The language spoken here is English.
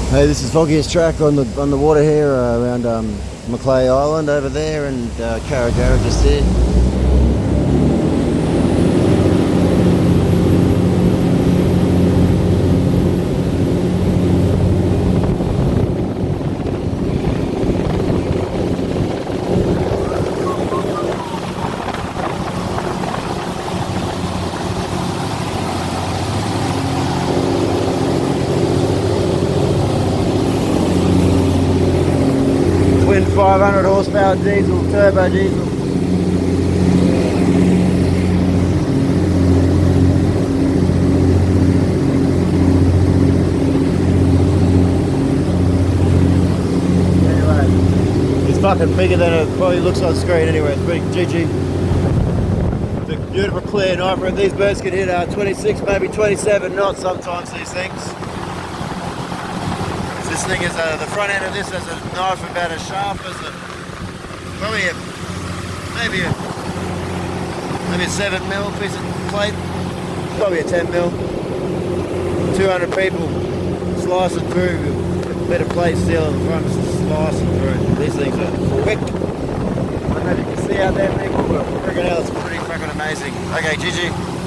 Hey, this is foggiest track on the water here around Macleay Island over there, and Carragara just here. 500 horsepower diesel, turbo diesel. Anyway, it's fucking bigger than it probably looks on screen anyway. It's pretty GG. It's a beautiful clear night, and these birds can hit 26, maybe 27 knots sometimes, these things. This thing is the front end of this has a knife about as sharp as maybe a 7mm piece of plate, probably a 10mm. 200 people slicing through a bit of plate steel in the front, slicing through. These things are quick. I don't know if you can see out there, people, but freaking hell, it's pretty fucking amazing. Okay, GG.